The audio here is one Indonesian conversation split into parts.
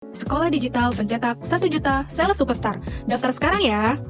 Sekolah Digital Pencetak 1 Juta Sales Superstar. Daftar sekarang ya.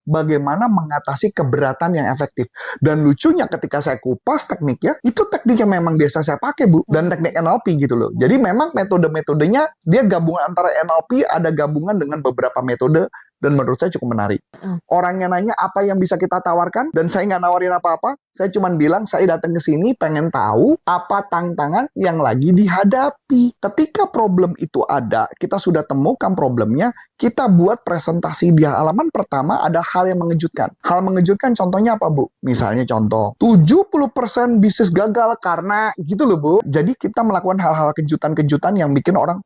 Bagaimana mengatasi keberatan yang efektif. Dan lucunya ketika saya kupas tekniknya, itu teknik yang memang biasa saya pakai, Bu. Dan teknik NLP gitu loh. Jadi memang metode-metodenya, dia gabungan antara NLP, ada gabungan dengan beberapa metode, dan menurut saya cukup menarik. Orangnya nanya apa yang bisa kita tawarkan, dan saya nggak nawarin apa-apa. Saya cuma bilang, saya datang ke sini pengen tahu apa tantangan yang lagi dihadapi. Ketika problem itu ada, kita sudah temukan problemnya, kita buat presentasi di halaman pertama ada hal yang mengejutkan. Hal mengejutkan contohnya apa, Bu? Misalnya contoh, 70% bisnis gagal karena gitu loh, Bu. Jadi kita melakukan hal-hal kejutan-kejutan yang bikin orang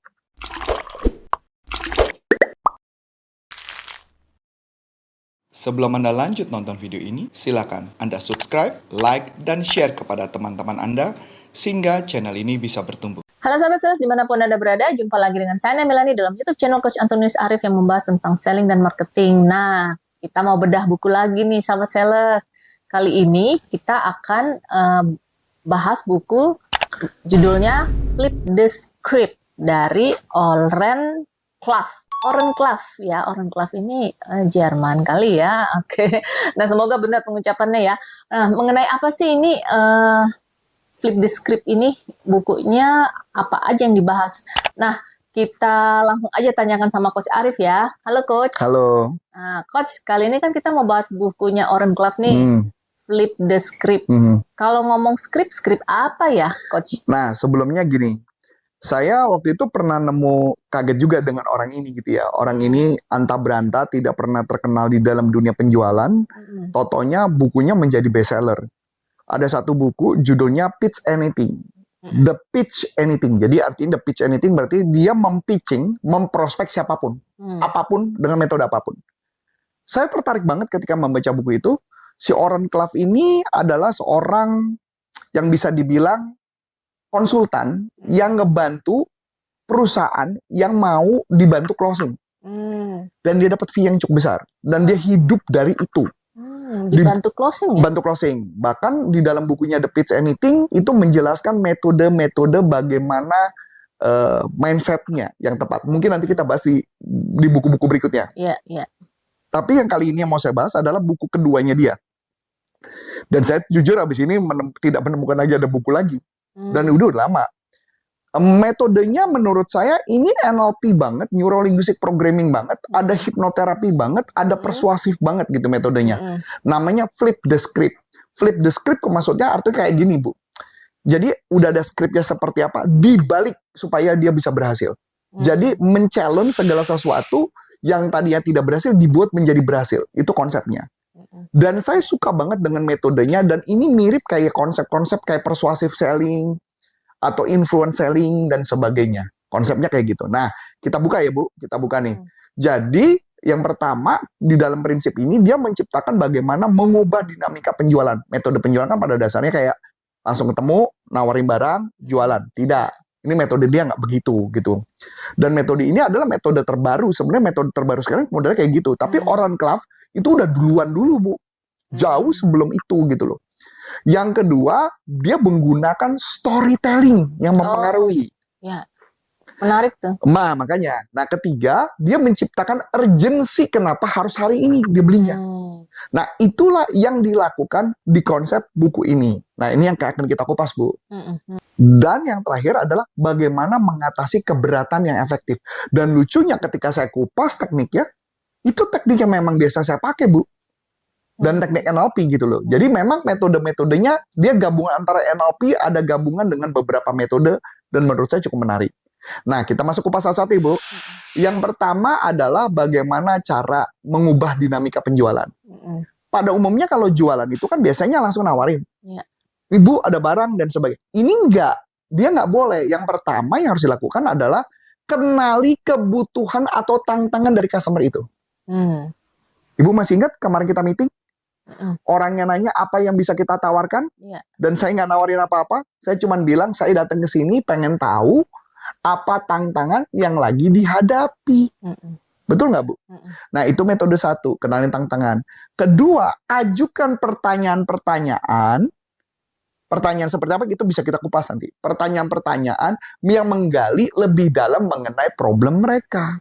Sebelum Anda lanjut nonton video ini, silakan Anda subscribe, like, dan share kepada teman-teman Anda sehingga channel ini bisa bertumbuh. Halo sahabat sales, dimanapun Anda berada, jumpa lagi dengan saya Melani dalam YouTube channel Coach Antonius Arif yang membahas tentang selling dan marketing. Nah, kita mau bedah buku lagi nih sahabat sales. Kali ini kita akan bahas buku judulnya Flip the Script dari Oren Klaff. Oren Klaff ya, Oren Klaff ini Jerman kali ya. Oke. Nah, semoga benar pengucapannya ya. Mengenai apa sih ini Flip the Script ini, bukunya apa aja yang dibahas. Nah, kita langsung aja tanyakan sama Coach Arif ya. Halo Coach. halo. Nah, Coach, kali ini kan kita mau bahas bukunya Oren Klaff nih, Flip the Script. Kalau ngomong script apa ya, Coach? Nah, sebelumnya gini, saya waktu itu pernah nemu, kaget juga dengan orang ini gitu ya. Orang ini anta beranta, tidak pernah terkenal di dalam dunia penjualan. Totonya bukunya menjadi bestseller. Ada satu buku judulnya Pitch Anything. The Pitch Anything. Jadi artinya The Pitch Anything berarti dia memprospek siapapun. Apapun, dengan metode apapun. Saya tertarik banget ketika membaca buku itu. Si Oren Klaff ini adalah seorang yang bisa dibilang konsultan yang ngebantu perusahaan yang mau dibantu closing. Dan dia dapat fee yang cukup besar. Dan dia hidup dari itu. Dibantu closing ya? Bantu closing. Bahkan di dalam bukunya The Pitch Anything itu menjelaskan metode-metode bagaimana mindsetnya yang tepat. Mungkin nanti kita bahas di buku-buku berikutnya. Iya, iya. Tapi yang kali ini yang mau saya bahas adalah buku keduanya dia. Dan saya jujur abis ini tidak menemukan lagi ada buku lagi. Dan udah lama. Metodenya menurut saya ini NLP banget, Neuro Linguistic Programming banget, ada hipnoterapi banget, ada persuasif banget gitu metodenya. Namanya Flip the Script. Flip the Script maksudnya artinya kayak gini, Bu. Jadi udah ada skripnya seperti apa, dibalik supaya dia bisa berhasil. Jadi men-challenge segala sesuatu yang tadinya tidak berhasil dibuat menjadi berhasil. Itu konsepnya. Dan saya suka banget dengan metodenya, dan ini mirip kayak konsep-konsep kayak persuasive selling atau influence selling dan sebagainya. Konsepnya kayak gitu. Nah, kita buka ya, Bu. Kita buka nih. Jadi, yang pertama, di dalam prinsip ini, dia menciptakan bagaimana mengubah dinamika penjualan. Metode penjualan kan pada dasarnya kayak langsung ketemu, nawarin barang, jualan. Tidak. Ini metode dia nggak begitu, gitu. Dan metode ini adalah metode terbaru. Sebenarnya metode terbaru sekarang modelnya kayak gitu. Tapi Oren Klaff itu udah duluan dulu, Bu. Jauh sebelum itu, gitu loh. Yang kedua, dia menggunakan storytelling yang mempengaruhi. Ya, menarik tuh. Nah, makanya. Nah, ketiga, dia menciptakan urgensi kenapa harus hari ini dia belinya. Nah, itulah yang dilakukan di konsep buku ini. Nah, ini yang akan kita kupas, Bu. Dan yang terakhir adalah bagaimana mengatasi keberatan yang efektif. Dan lucunya ketika saya kupas tekniknya, itu teknik yang memang biasa saya pakai, Bu. Dan teknik NLP gitu loh. Jadi memang metode-metodenya, dia gabungan antara NLP, ada gabungan dengan beberapa metode, dan menurut saya cukup menarik. Nah, kita masuk kupas satu-satu, Ibu. Yang pertama adalah bagaimana cara mengubah dinamika penjualan. Pada umumnya kalau jualan itu kan biasanya langsung nawarin. Ibu ada barang dan sebagainya. Ini enggak. Dia nggak boleh. Yang pertama yang harus dilakukan adalah kenali kebutuhan atau tantangan dari customer itu. Ibu masih ingat kemarin kita meeting? Orangnya nanya apa yang bisa kita tawarkan, dan saya nggak nawarin apa-apa. Saya cuma bilang saya datang ke sini pengen tahu apa tantangan yang lagi dihadapi. Betul nggak, Bu? Nah, itu metode satu, kenalin tantangan. Kedua, ajukan pertanyaan-pertanyaan Pertanyaan seperti apa itu bisa kita kupas nanti. Pertanyaan-pertanyaan yang menggali lebih dalam mengenai problem mereka.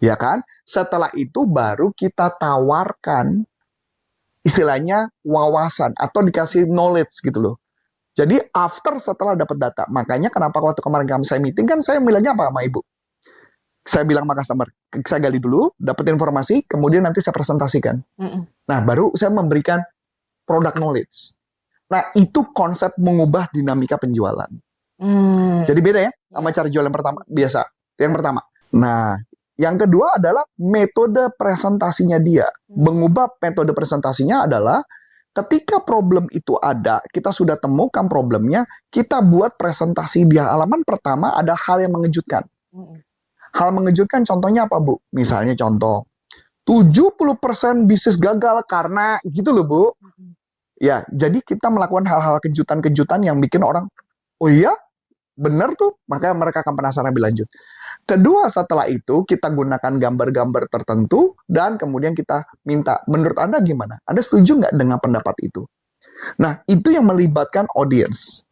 Ya kan? Setelah itu baru kita tawarkan istilahnya wawasan atau dikasih knowledge gitu loh. Jadi setelah dapat data, makanya kenapa waktu kemarin saya meeting kan saya bilangnya apa sama ibu? Saya bilang sama customer, saya gali dulu, dapat informasi, kemudian nanti saya presentasikan. Nah, baru saya memberikan product knowledge. Nah, itu konsep mengubah dinamika penjualan. Jadi beda ya sama cara jual yang pertama, biasa. Yang pertama. Nah, yang kedua adalah metode presentasinya dia. Mengubah metode presentasinya adalah ketika problem itu ada, kita sudah temukan problemnya, kita buat presentasi di halaman pertama ada hal yang mengejutkan. Hal mengejutkan contohnya apa, Bu? Misalnya contoh, 70% bisnis gagal karena gitu loh, Bu. Ya, jadi kita melakukan hal-hal kejutan-kejutan yang bikin orang, oh iya, benar tuh, makanya mereka akan penasaran lebih lanjut. Kedua, setelah itu kita gunakan gambar-gambar tertentu dan kemudian kita minta, menurut Anda gimana? Anda setuju nggak dengan pendapat itu? Nah, itu yang melibatkan audience.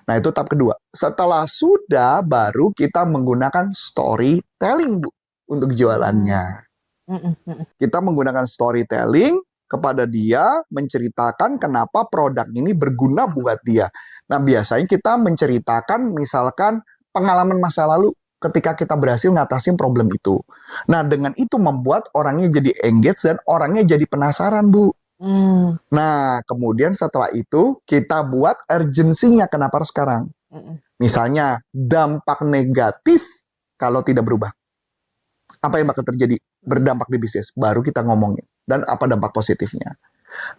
Nah, itu tahap kedua. Setelah sudah, baru kita menggunakan storytelling, Bu, untuk jualannya. Kita menggunakan storytelling kepada dia, menceritakan kenapa produk ini berguna buat dia. Nah, biasanya kita menceritakan misalkan pengalaman masa lalu ketika kita berhasil ngatasin problem itu. Nah, dengan itu membuat orangnya jadi engage dan orangnya jadi penasaran, Bu. Nah, kemudian setelah itu kita buat urgensinya kenapa harus sekarang. Misalnya, dampak negatif kalau tidak berubah. Apa yang bakal terjadi? Berdampak di bisnis. Baru kita ngomongin. Dan apa dampak positifnya.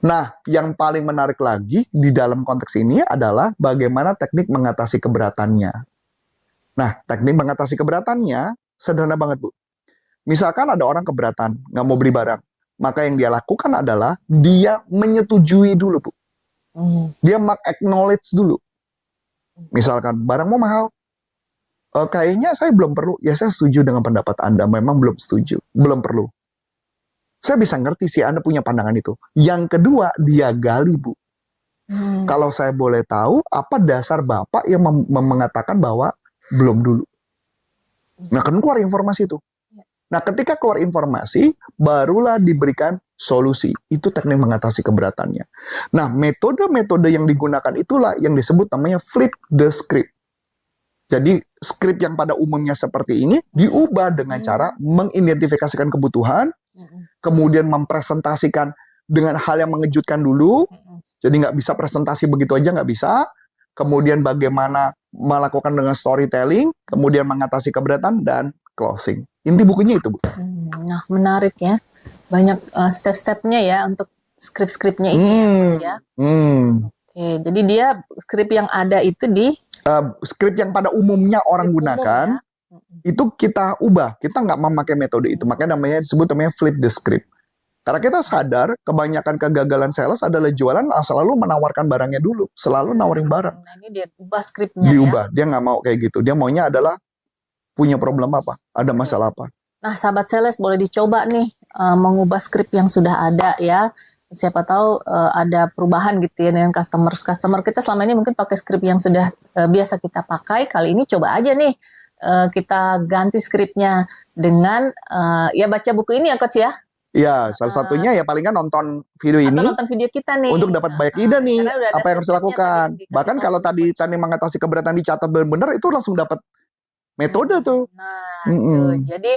Nah, yang paling menarik lagi di dalam konteks ini adalah bagaimana teknik mengatasi keberatannya. Nah, teknik mengatasi keberatannya sederhana banget, Bu. Misalkan ada orang keberatan, nggak mau beli barang. Maka yang dia lakukan adalah dia menyetujui dulu, Bu. Dia acknowledge dulu. Misalkan, barangmu mahal. Kayaknya saya belum perlu. Ya, saya setuju dengan pendapat Anda. Memang belum setuju. Belum perlu. Saya bisa ngerti sih Anda punya pandangan itu. Yang kedua, dia gali, Bu. Kalau saya boleh tahu, apa dasar Bapak yang mengatakan bahwa belum dulu? Nah, kan keluar informasi itu. Nah, ketika keluar informasi, barulah diberikan solusi. Itu teknik mengatasi keberatannya. Nah, metode-metode yang digunakan itulah yang disebut namanya flip the script. Jadi, skrip yang pada umumnya seperti ini diubah dengan cara mengidentifikasikan kebutuhan, kemudian mempresentasikan dengan hal yang mengejutkan dulu. Jadi, nggak bisa presentasi begitu aja, nggak bisa. Kemudian bagaimana melakukan dengan storytelling, kemudian mengatasi keberatan, dan closing. Inti bukunya itu, Bu. Nah, menarik ya. Banyak step-stepnya ya untuk skrip-skripnya ini ya. Oke, jadi dia skrip yang ada itu di skrip yang pada umumnya orang gunakan, itu kita ubah. Kita nggak memakai metode itu. Makanya disebut flip the script. Karena kita sadar kebanyakan kegagalan sales adalah jualan selalu menawarkan barangnya dulu. Selalu nawarin barang. Nah, ini dia ubah skripnya diubah. Dia nggak mau kayak gitu. Dia maunya adalah punya problem apa? Ada masalah apa? Nah, sahabat sales boleh dicoba nih mengubah skrip yang sudah ada ya. Siapa tahu ada perubahan gitu ya dengan customer kita selama ini mungkin pakai skrip yang sudah biasa kita pakai. Kali ini coba aja nih kita ganti skripnya dengan ya baca buku ini ya Coach ya. Iya, salah satunya ya paling kan nonton video ini. Nonton video kita nih. Untuk dapat banyak ide nih apa yang harus dilakukan. Bahkan kalau tadi mengatasi keberatan dicatat benar-benar itu langsung dapat metode tuh. Nah, tuh. Jadi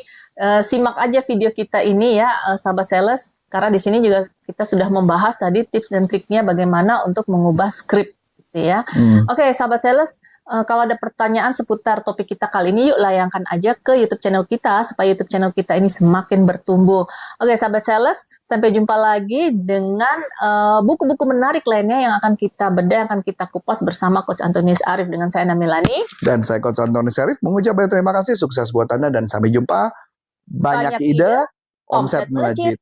simak aja video kita ini ya sahabat sales. Karena di sini juga kita sudah membahas tadi tips dan triknya bagaimana untuk mengubah skrip gitu ya. Oke, sahabat sales, kalau ada pertanyaan seputar topik kita kali ini, yuk layangkan aja ke YouTube channel kita supaya YouTube channel kita ini semakin bertumbuh. Oke, sahabat sales, sampai jumpa lagi dengan buku-buku menarik lainnya yang akan kita bedah, yang akan kita kupas bersama Coach Antonius Arif dengan saya Melani. Dan saya Coach Antonius Arif mengucap banyak terima kasih, sukses buat Anda dan sampai jumpa. Banyak ide, omset melejit.